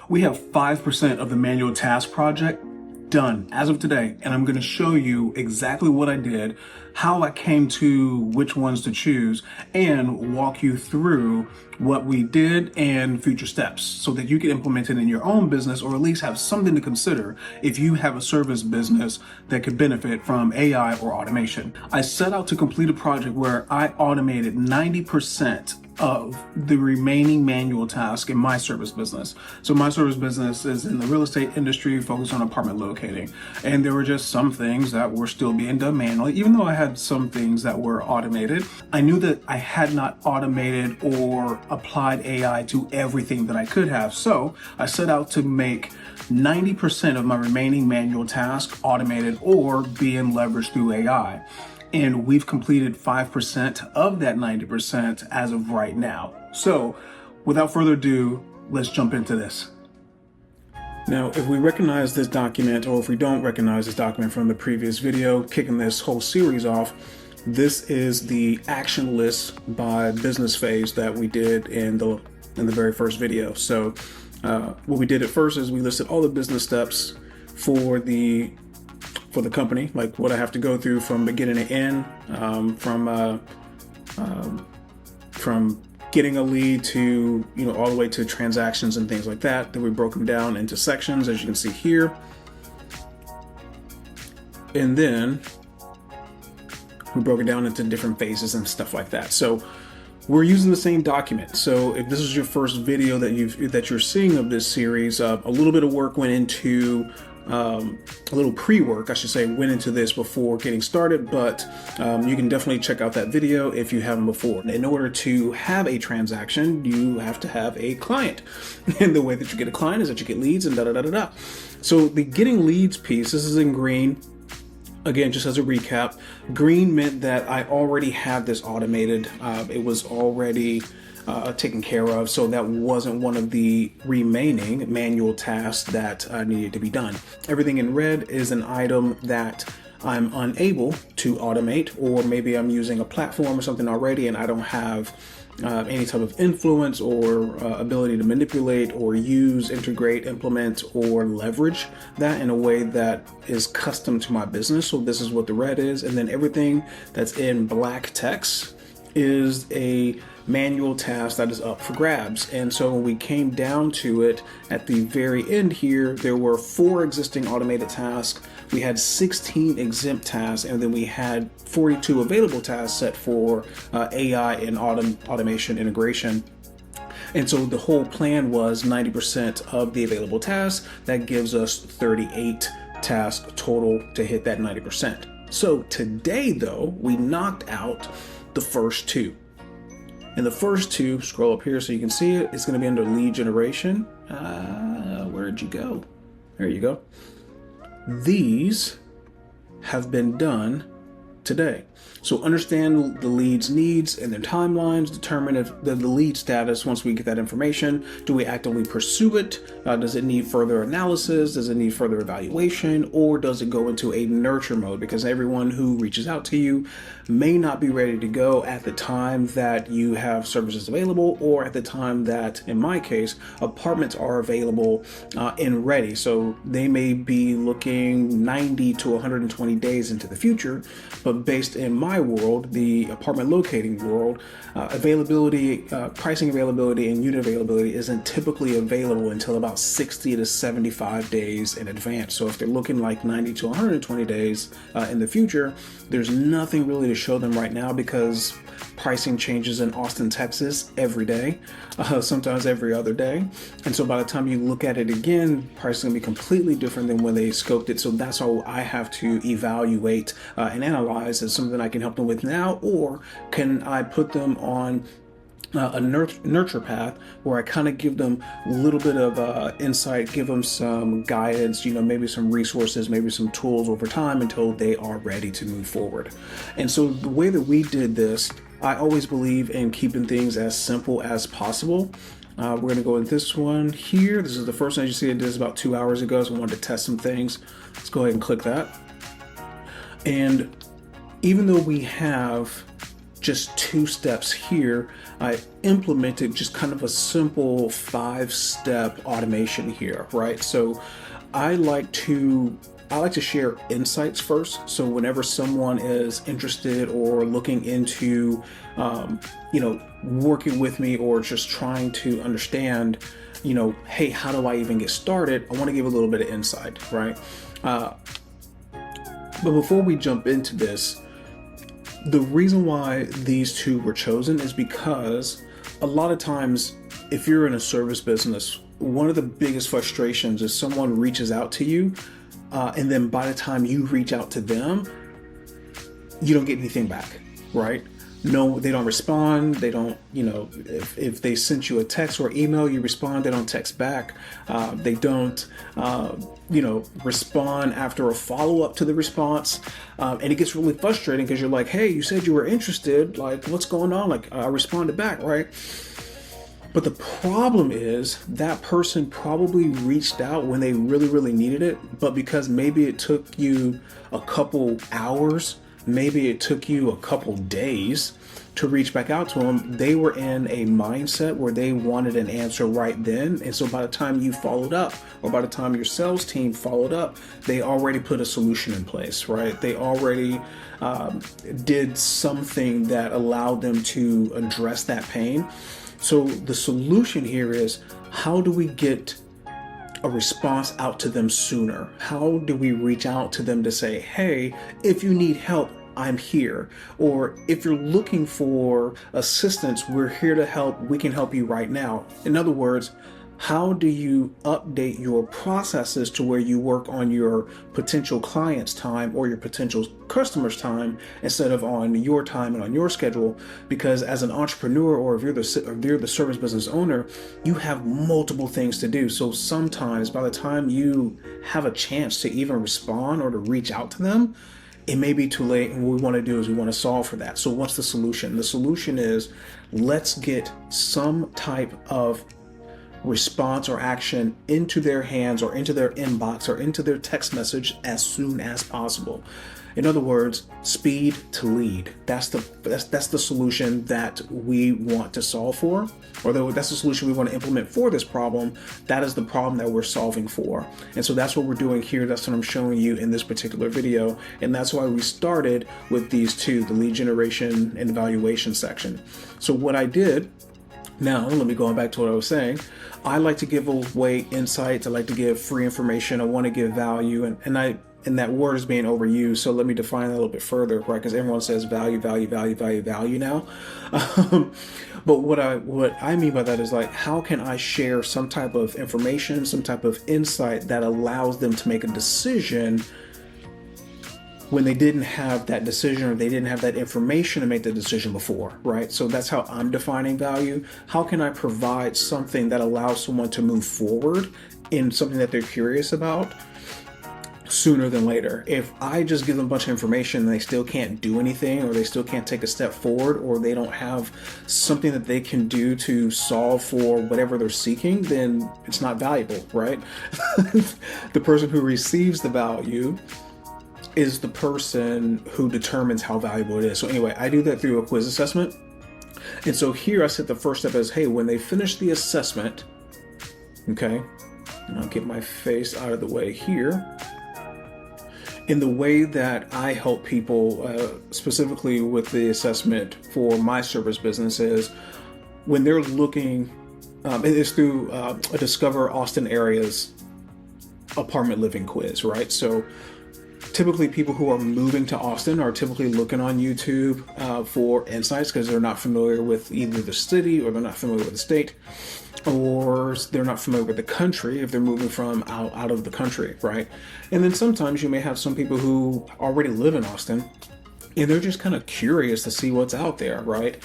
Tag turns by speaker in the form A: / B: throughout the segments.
A: We have 5% of the manual task project done as of today, and I'm going to show you exactly what I did, how I came to which ones to choose, and walk you through what we did and future steps so that you can implement it in your own business, or at least have something to consider if you have a service business that could benefit from AI or automation. I set out to complete a project where I automated 90% of the remaining manual task in my service business. So my service business is in the real estate industry, focused on apartment locating. And there were just some things that were still being done manually. Even though I had some things that were automated, I knew that I had not automated or applied AI to everything that I could have. So I set out to make 90% of my remaining manual tasks automated or being leveraged through AI. And we've completed 5% of that 90% as of right now. So without further ado, let's jump into this. Now, if we recognize this document, or if we don't recognize this document from the previous video, kicking this whole series off, this is the action list by business phase that we did in the very first video. So what we did at first is we listed all the business steps for the company, like what I have to go through from beginning to end, from getting a lead to, all the way to transactions and things like that. Then we broke them down into sections, as you can see here. And then we broke it down into different phases and stuff like that. So we're using the same document. So if this is your first video that you're seeing of this series, a little bit of work went into a little pre-work, I should say, went into this before getting started, but you can definitely check out that video if you haven't before. In order to have a transaction, you have to have a client. And the way that you get a client is that you get leads and da-da-da-da-da. So the getting leads piece, this is in green. Again, just as a recap, green meant that I already had this automated. It was already taken care of, so that wasn't one of the remaining manual tasks that needed to be done. Everything in red is an item that I'm unable to automate, or maybe I'm using a platform or something already and I don't have any type of influence or ability to manipulate or use, integrate, implement, or leverage that in a way that is custom to my business. So this is what the red is. And then everything that's in black text is a manual task that is up for grabs. And so when we came down to it at the very end here, there were 4 existing automated tasks. We had 16 exempt tasks, and then we had 42 available tasks set for AI and automation integration. And so the whole plan was 90% of the available tasks. That gives us 38 tasks total to hit that 90%. So today, though, we knocked out the first 2. And the first 2, scroll up here so you can see it, it's going to be under lead generation. Where'd you go? There you go. These have been done today. So understand the lead's needs and their timelines, determine if the lead status. Once we get that information, do we actively pursue it? Does it need further analysis? Does it need further evaluation? Or does it go into a nurture mode? Because everyone who reaches out to you may not be ready to go at the time that you have services available, or at the time that, in my case, apartments are available and ready. So they may be looking 90 to 120 days into the future, but based in my world, the apartment locating world, availability, pricing availability, and unit availability isn't typically available until about 60 to 75 days in advance. So if they're looking like 90 to 120 days in the future, there's nothing really to show them right now, because pricing changes in Austin, Texas every day, sometimes every other day. And so by the time you look at it again, price is going to be completely different than when they scoped it. So that's all I have to evaluate and analyze. Is something I can help them with now, or can I put them on a nurture path where I kind of give them a little bit of insight, give them some guidance, maybe some resources, maybe some tools over time until they are ready to move forward. And so the way that we did this, I always believe in keeping things as simple as possible. We're going to go with this one here. This is the first one. As you see, I did this about 2 hours ago, so I wanted to test some things. Let's go ahead and click that. And even though we have just 2 steps here. I implemented just kind of a simple 5-step automation here, right? So I like to share insights first. So whenever someone is interested or looking into, working with me or just trying to understand, hey, how do I even get started? I want to give a little bit of insight, right? But before we jump into this, the reason why these 2 were chosen is because a lot of times, if you're in a service business, one of the biggest frustrations is someone reaches out to you, and then by the time you reach out to them, you don't get anything back, right? No, they don't respond. They don't, if they sent you a text or email, you respond, they don't text back. They don't, respond after a follow-up to the response. And it gets really frustrating because you're like, hey, you said you were interested. Like, what's going on? Like, I responded back, right? But the problem is that person probably reached out when they really, really needed it. But because maybe it took you a couple hours, maybe it took you a couple days to reach back out to them, they were in a mindset where they wanted an answer right then. And so by the time you followed up, or by the time your sales team followed up, they already put a solution in place, right? They already did something that allowed them to address that pain. So the solution here is, how do we get a response out to them sooner? How do we reach out to them to say, hey, if you need help, I'm here. Or if you're looking for assistance, we're here to help. We can help you right now. In other words, how do you update your processes to where you work on your potential client's time or your potential customer's time instead of on your time and on your schedule? Because as an entrepreneur, or if you're the service business owner, you have multiple things to do. So sometimes by the time you have a chance to even respond or to reach out to them, it may be too late. And what we want to do is we want to solve for that. So what's the solution? The solution is, let's get some type of response or action into their hands or into their inbox or into their text message as soon as possible. In other words, speed to lead. That's the solution that we want to solve for, or that's the solution we want to implement for this problem. That is the problem that we're solving for. And so that's what we're doing here. That's what I'm showing you in this particular video. And that's why we started with these 2, the lead generation and evaluation section. So what I did, now, let me go back to what I was saying. I like to give away insights. I like to give free information. I want to give value. And that word is being overused. So let me define that a little bit further, right? Because everyone says value now. But what I mean by that is, like, how can I share some type of information, some type of insight that allows them to make a decision when they didn't have that decision, or they didn't have that information to make the decision before, right? So that's how I'm defining value. How can I provide something that allows someone to move forward in something that they're curious about sooner than later? If I just give them a bunch of information and they still can't do anything, or they still can't take a step forward, or they don't have something that they can do to solve for whatever they're seeking, then it's not valuable, right? The person who receives the value is the person who determines how valuable it is. So anyway, I do that through a quiz assessment. And so here I set the first step as, hey, when they finish the assessment, okay, and I'll get my face out of the way here. In the way that I help people, specifically with the assessment for my service business, is when they're looking, it is through a Discover Austin Areas apartment living quiz, right? So typically people who are moving to Austin are typically looking on YouTube for insights, because they're not familiar with either the city, or they're not familiar with the state, or they're not familiar with the country if they're moving from out of the country, right? And then sometimes you may have some people who already live in Austin, and they're just kind of curious to see what's out there, right?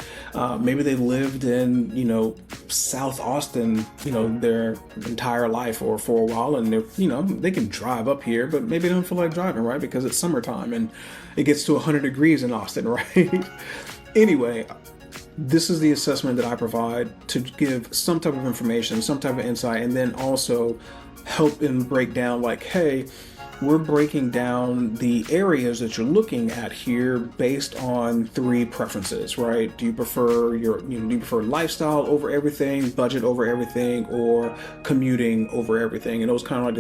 A: Maybe they lived in, South Austin, their entire life, or for a while, and they're, they can drive up here, but maybe they don't feel like driving, right? Because it's summertime and it gets to 100 degrees in Austin, right? Anyway, this is the assessment that I provide to give some type of information, some type of insight, and then also help them break down, like, hey, we're breaking down the areas that you're looking at here based on 3 preferences, right? Do you prefer do you prefer lifestyle over everything, budget over everything, or commuting over everything? And those kind of like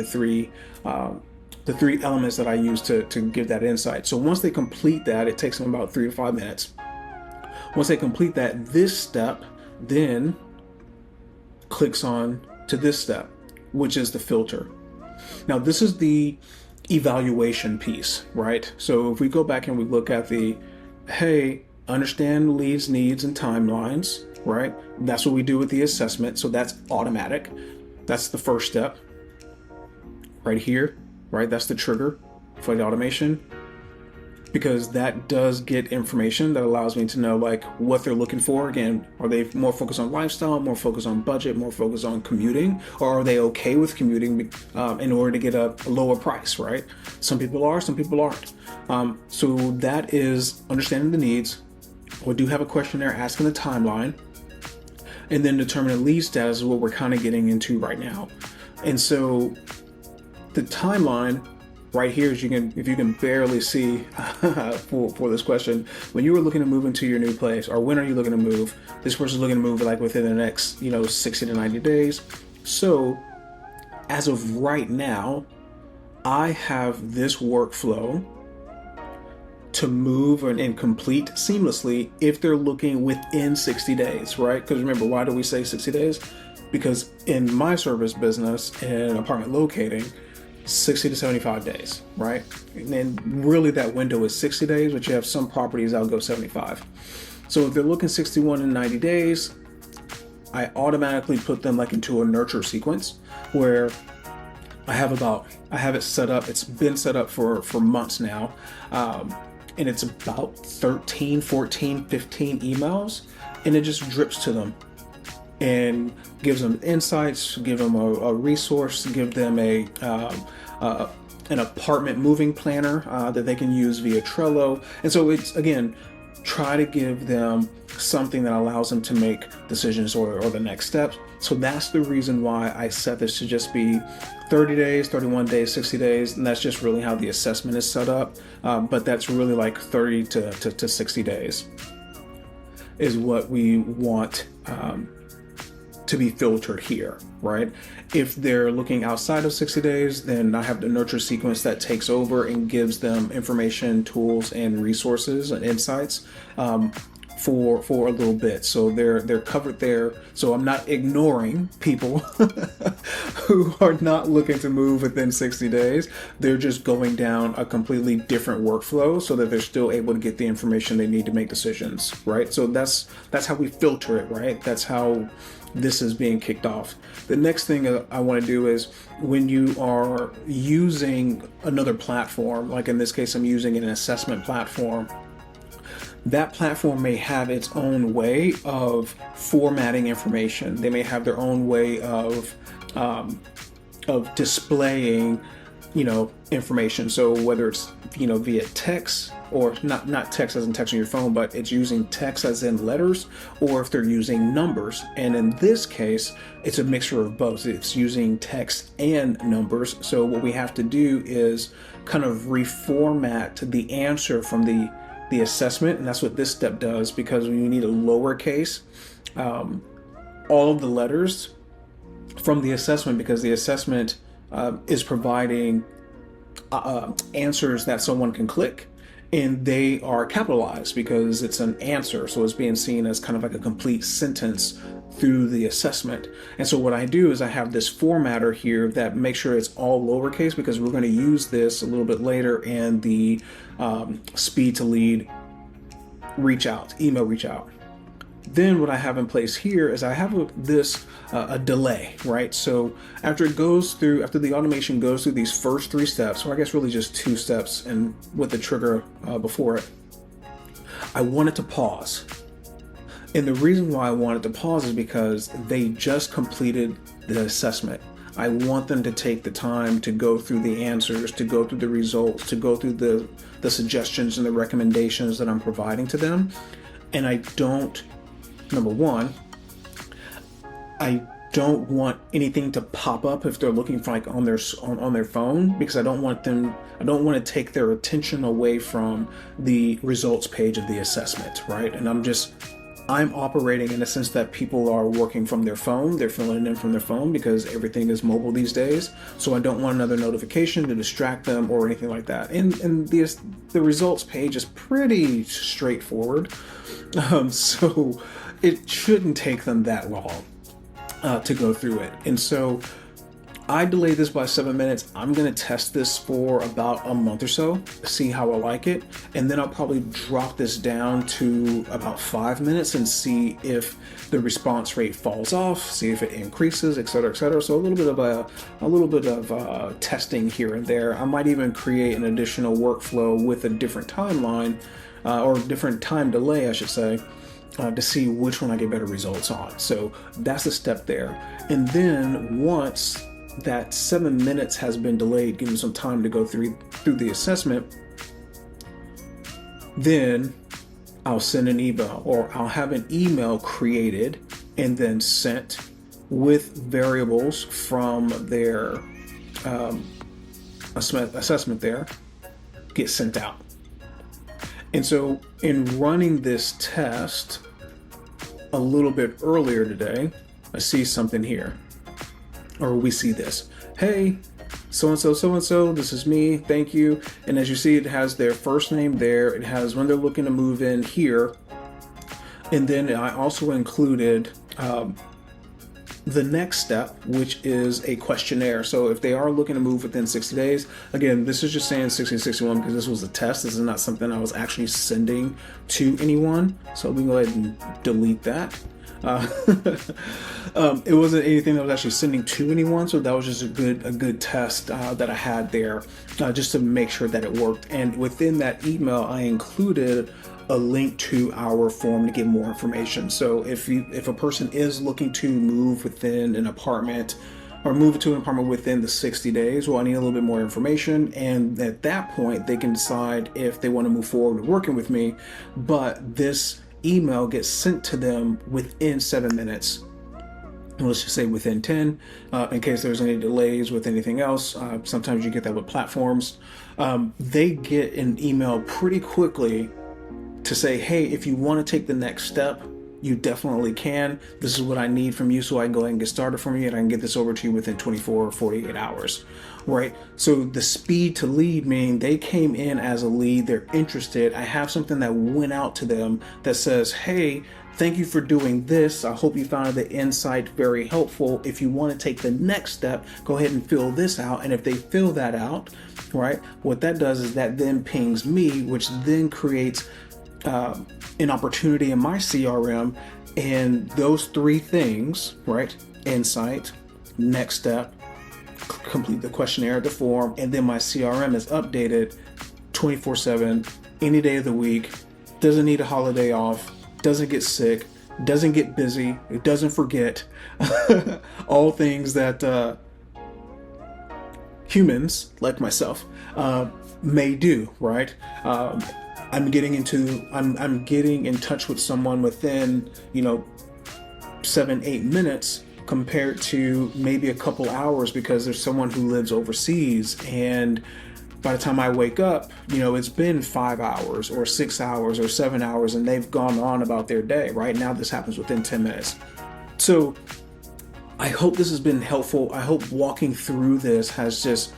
A: the three elements that I use to give that insight. So once they complete that, it takes them about 3 to 5 minutes. Once they complete that, this step then clicks on to this step, which is the filter. Now, this is the evaluation piece, right? So if we go back and we look at hey, understand leads, needs, and timelines, right? That's what we do with the assessment. So that's automatic. That's the first step right here, right? That's the trigger for the automation, because that does get information that allows me to know like what they're looking for. Again, are they more focused on lifestyle, more focused on budget, more focused on commuting, or are they okay with commuting in order to get a lower price, right? Some people are, some people aren't. So that is understanding the needs. We do have a questionnaire asking the timeline, and then determining lead status is what we're kind of getting into right now. And so the timeline right here, if you can barely see for this question, when you were looking to move into your new place, or when are you looking to move? This person's looking to move like within the next 60 to 90 days. So as of right now, I have this workflow to move and complete seamlessly if they're looking within 60 days, right? Because remember, why do we say 60 days? Because in my service business and apartment locating, 60 to 75 days, right? And then really that window is 60 days, but you have some properties that'll go 75. So if they're looking 61 and 90 days, I automatically put them like into a nurture sequence where I have it set up. It's been set up for months now. And it's about 13, 14, 15 emails, and it just drips to them and gives them insights, give them a resource, give them an apartment moving planner that they can use via Trello. And so it's, again, try to give them something that allows them to make decisions or the next steps. So that's the reason why I set this to just be 30 days, 31 days, 60 days, and that's just really how the assessment is set up. But that's really like 30 to 60 days is what we want to be filtered here, right? If they're looking outside of 60 days, then I have the nurture sequence that takes over and gives them information, tools, and resources and insights for a little bit. So they're covered there. So I'm not ignoring people who are not looking to move within 60 days. They're just going down a completely different workflow so that they're still able to get the information they need to make decisions, right? So that's how we filter it, right? That's how this is being kicked off. The next thing I want to do is when you are using another platform, like in this case, I'm using an assessment platform, that platform may have its own way of formatting information. They may have their own way of displaying, information. So whether it's, via text, or not text as in text on your phone, but it's using text as in letters, or if they're using numbers. And in this case, it's a mixture of both. It's using text and numbers. So what we have to do is kind of reformat the answer from the assessment, and that's what this step does, because you need a lowercase all of the letters from the assessment, because the assessment is providing answers that someone can click, and they are capitalized because it's an answer, so it's being seen as kind of like a complete sentence through the assessment. And so what I do is I have this formatter here that makes sure it's all lowercase, because we're going to use this a little bit later in the speed to lead email reach out. Then what I have in place here is I have a delay, right? So after the automation goes through these first 3 steps, or I guess really just 2 steps, and with the trigger before it, I want it to pause. And the reason why I want it to pause is because they just completed the assessment. I want them to take the time to go through the answers, to go through the results, to go through the suggestions and the recommendations that I'm providing to them. And I don't, number one, I don't want anything to pop up if they're looking for like on their phone, because I don't want to take their attention away from the results page of the assessment, right? And I'm operating in the sense that people are working from their phone. They're filling it in from their phone because everything is mobile these days. So I don't want another notification to distract them or anything like that. And the results page is pretty straightforward. So it shouldn't take them that long to go through it. And so I delayed this by 7 minutes. I'm going to test this for about a month or so, see how I like it. And then I'll probably drop this down to about 5 minutes and see if the response rate falls off, see if it increases, et cetera, et cetera. So a little bit of testing here and there. I might even create an additional workflow with a different timeline or different time delay, I should say, to see which one I get better results on. So that's a step there. And then once that 7 minutes has been delayed, give them some time to go through the assessment, then I'll send an email, or I'll have an email created and then sent with variables from their assessment there, get sent out. And so in running this test a little bit earlier today, I see something here. Or we see this. Hey, so-and-so, this is me, thank you. And as you see, it has their first name there. It has when they're looking to move in here. And then I also included the next step, which is a questionnaire. So if they are looking to move within 60 days, again, this is just saying 60 to 61 because this was a test. This is not something I was actually sending to anyone. So we can go ahead and delete that. It wasn't anything that was actually sending to anyone, so that was just a good test that I had there, just to make sure that it worked. And within that email, I included a link to our form to get more information. So if a person is looking to move within an apartment or move to an apartment within the 60 days, well, I need a little bit more information. And at that point, they can decide if they want to move forward with working with me. But this email gets sent to them within 7 minutes. Let's just say within 10, in case there's any delays with anything else. Sometimes you get that with platforms. They get an email pretty quickly to say, hey, if you want to take the next step, you definitely can. This is what I need from you so I can go ahead and get started from you, and I can get this over to you within 24 or 48 hours, right? So the speed to lead, meaning they came in as a lead, they're interested. I have something that went out to them that says, hey, thank you for doing this. I hope you found the insight very helpful. If you want to take the next step, go ahead and fill this out. And if they fill that out, right, what that does is that then pings me, which then creates an opportunity in my CRM. And those three things, right, insight, next step, complete the questionnaire, the form, and then my CRM is updated 24/7, any day of the week, doesn't need a holiday off, doesn't get sick, doesn't get busy, it doesn't forget. All things that humans like myself may do, right? I'm getting in touch with someone within 7-8 minutes compared to maybe a couple hours, because there's someone who lives overseas, and by the time I wake up, it's been 5 hours or 6 hours or 7 hours, and they've gone on about their day. Right now, this happens within 10 minutes. So I hope this has been helpful. I hope walking through this has just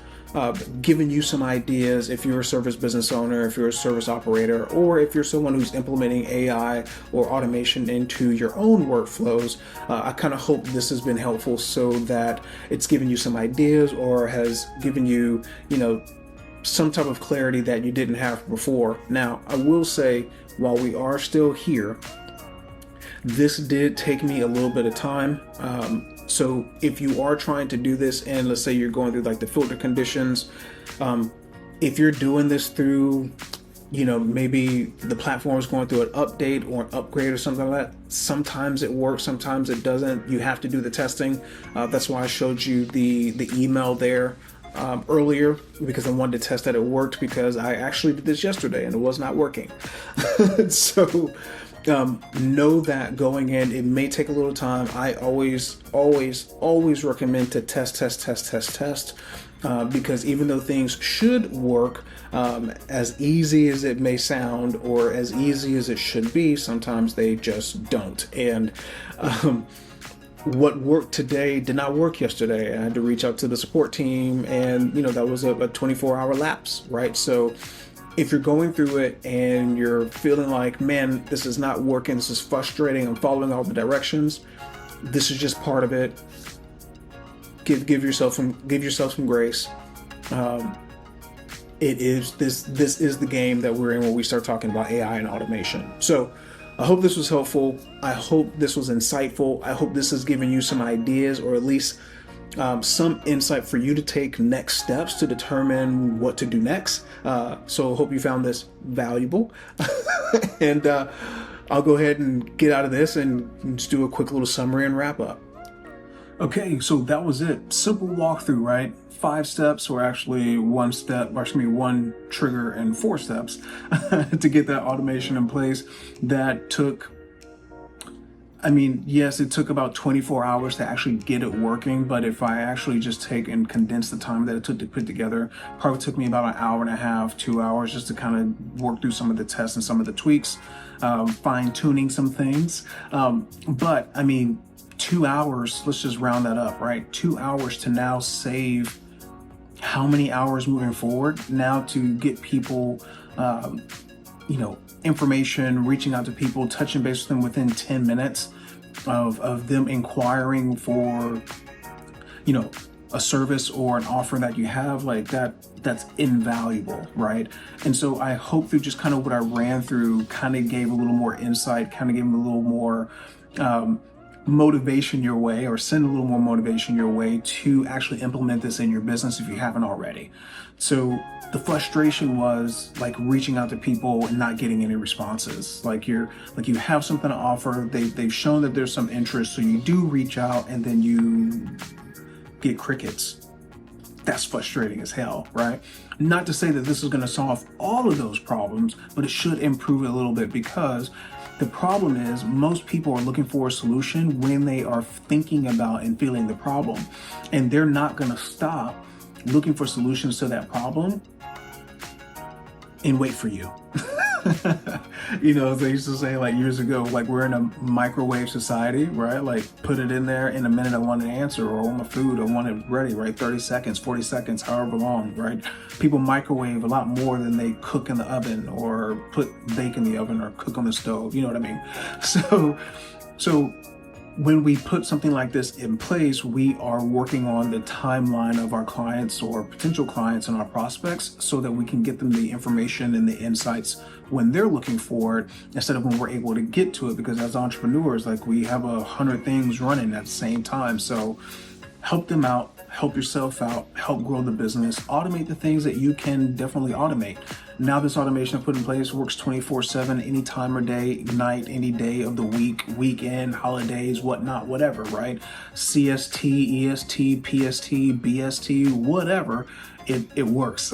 A: given you some ideas. If you're a service business owner, if you're a service operator, or if you're someone who's implementing AI or automation into your own workflows, I kind of hope this has been helpful so that it's given you some ideas or has given you, some type of clarity that you didn't have before. Now, I will say, while we are still here, this did take me a little bit of time. So if you are trying to do this, and let's say you're going through like the filter conditions, if you're doing this through, maybe the platform is going through an update or an upgrade or something like that, sometimes it works, sometimes it doesn't. You have to do the testing. That's why I showed you the email there earlier, because I wanted to test that it worked, because I actually did this yesterday and it was not working. So Know that going in, it may take a little time. I always recommend to test, because even though things should work, as easy as it may sound or as easy as it should be, sometimes they just don't. And what worked today did not work yesterday. I had to reach out to the support team, and that was a 24-hour lapse, right? So if you're going through it and you're feeling like, man, this is not working, this is frustrating, I'm following all the directions, this is just part of it. Give yourself some grace. It is this is the game that we're in when we start talking about AI and automation. So I hope this was helpful. I hope this was insightful. I hope this has given you some ideas, or at least some insight for you to take next steps to determine what to do next. So I hope you found this valuable. And I'll go ahead and get out of this and just do a quick little summary and wrap up. Okay, so that was it. Simple walkthrough, right? 5 steps, or actually one trigger and 4 steps to get that automation in place. That took, yes, it took about 24 hours to actually get it working, but if I actually just take and condense the time that it took to put together, probably took me about an hour and a half, 2 hours, just to kind of work through some of the tests and some of the tweaks, fine-tuning some things. But 2 hours, let's just round that up, right? 2 hours to now save how many hours moving forward now to get people, information, reaching out to people, touching base with them within 10 minutes of them inquiring for, a service or an offer that you have, like that's invaluable, right? And so I hope through just kind of what I ran through kind of gave a little more insight, kind of gave them a little more motivation your way, or send a little more motivation your way to actually implement this in your business if you haven't already. So the frustration was like reaching out to people and not getting any responses. Like you have something to offer, they've shown that there's some interest, so you do reach out and then you get crickets. That's frustrating as hell, right? Not to say that this is going to solve all of those problems, but it should improve it a little bit, because the problem is most people are looking for a solution when they are thinking about and feeling the problem, and they're not going to stop looking for solutions to that problem and wait for you. They used to say, like, years ago, like, we're in a microwave society, right? Like, put it in there in a minute, I want an answer, or I want my food, I want it ready, right? 30 seconds, 40 seconds, however long, right? People microwave a lot more than they cook in the oven, or bake in the oven, or cook on the stove, you know what I mean? So when we put something like this in place, we are working on the timeline of our clients or potential clients and our prospects, so that we can get them the information and the insights when they're looking for it, instead of when we're able to get to it. Because as entrepreneurs, like, we have 100 things running at the same time. So help them out, help yourself out, help grow the business, automate the things that you can definitely automate. Now this automation I put in place works 24/7, any time or day, night, any day of the week, weekend, holidays, whatnot, whatever, right? CST, EST, PST, BST, whatever, it works.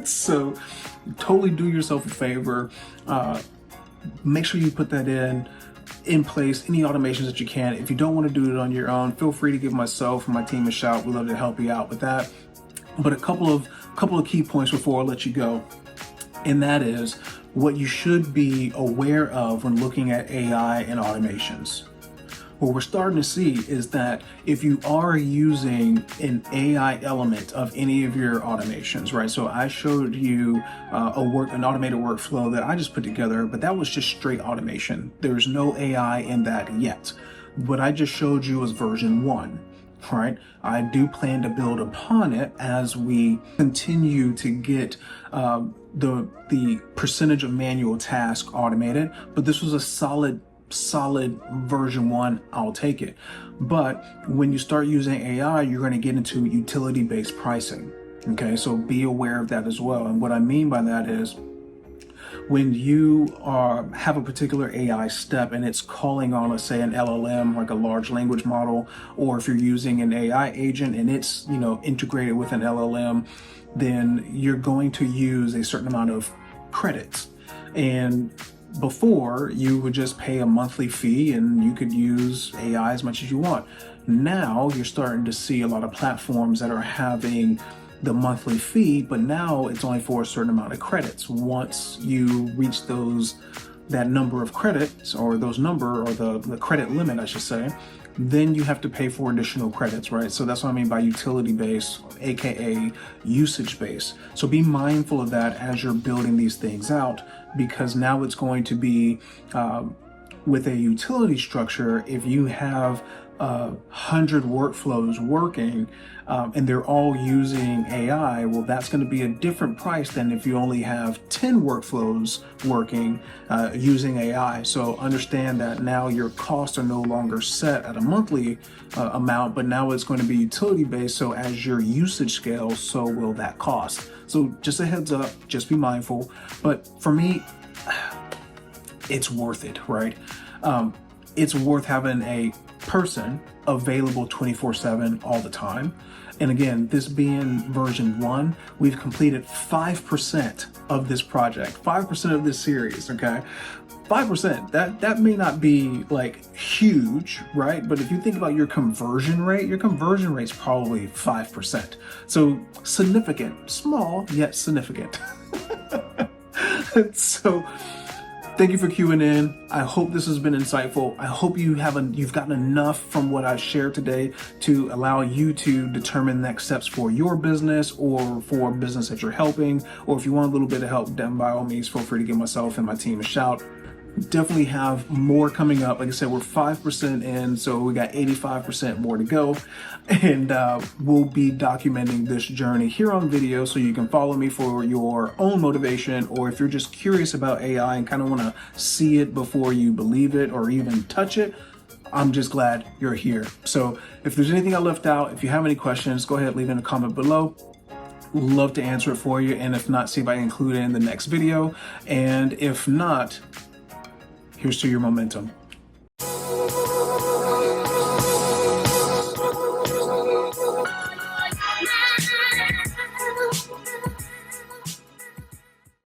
A: So totally do yourself a favor. Make sure you put that in place, any automations that you can. If you don't want to do it on your own, feel free to give myself and my team a shout. We'd love to help you out with that. But a couple of key points before I let you go, and that is what you should be aware of when looking at AI and automations. What we're starting to see is that if you are using an AI element of any of your automations, right? So I showed you an automated workflow that I just put together, but that was just straight automation. There's no AI in that yet. What I just showed you was version 1, right? I do plan to build upon it as we continue to get the percentage of manual tasks automated, but this was a solid version 1, I'll take it. But when you start using AI, you're going to get into utility-based pricing. Okay, so be aware of that as well. And what I mean by that is, when you have a particular AI step and it's calling on, let's say, an LLM, like a large language model, or if you're using an AI agent and it's integrated with an LLM, then you're going to use a certain amount of credits. And before, you would just pay a monthly fee and you could use AI as much as you want. Now you're starting to see a lot of platforms that are having the monthly fee, but now it's only for a certain amount of credits. Once you reach that number of credits, or the credit limit, I should say, then you have to pay for additional credits, right? So that's what I mean by utility based, aka usage based. So be mindful of that as you're building these things out, because now it's going to be with a utility structure. If you have 100 workflows working and they're all using AI, well, that's going to be a different price than if you only have 10 workflows working using AI. So understand that now your costs are no longer set at a monthly amount, but now it's going to be utility based. So as your usage scales, so will that cost. So just a heads up, just be mindful. But for me, it's worth it, right? It's worth having a person available 24/7 all the time. And again, this being version 1, we've completed 5% of this project, 5% of this series, okay? 5%, that may not be like huge, right? But if you think about your conversion rate's probably 5%. So significant, small, yet significant. So thank you for queuing in. I hope this has been insightful. I hope you've gotten enough from what I've shared today to allow you to determine next steps for your business or for a business that you're helping. Or if you want a little bit of help, then by all means, feel free to give myself and my team a shout. Definitely have more coming up. Like I said, we're 5% in, so we got 85% more to go. And we'll be documenting this journey here on video, so you can follow me for your own motivation, or if you're just curious about AI and kind of want to see it before you believe it or even touch it, I'm just glad you're here. So if there's anything I left out, if you have any questions, go ahead, leave in a comment below. Love to answer it for you. And if not, see if I can include it in the next video. And if not, here's to your momentum.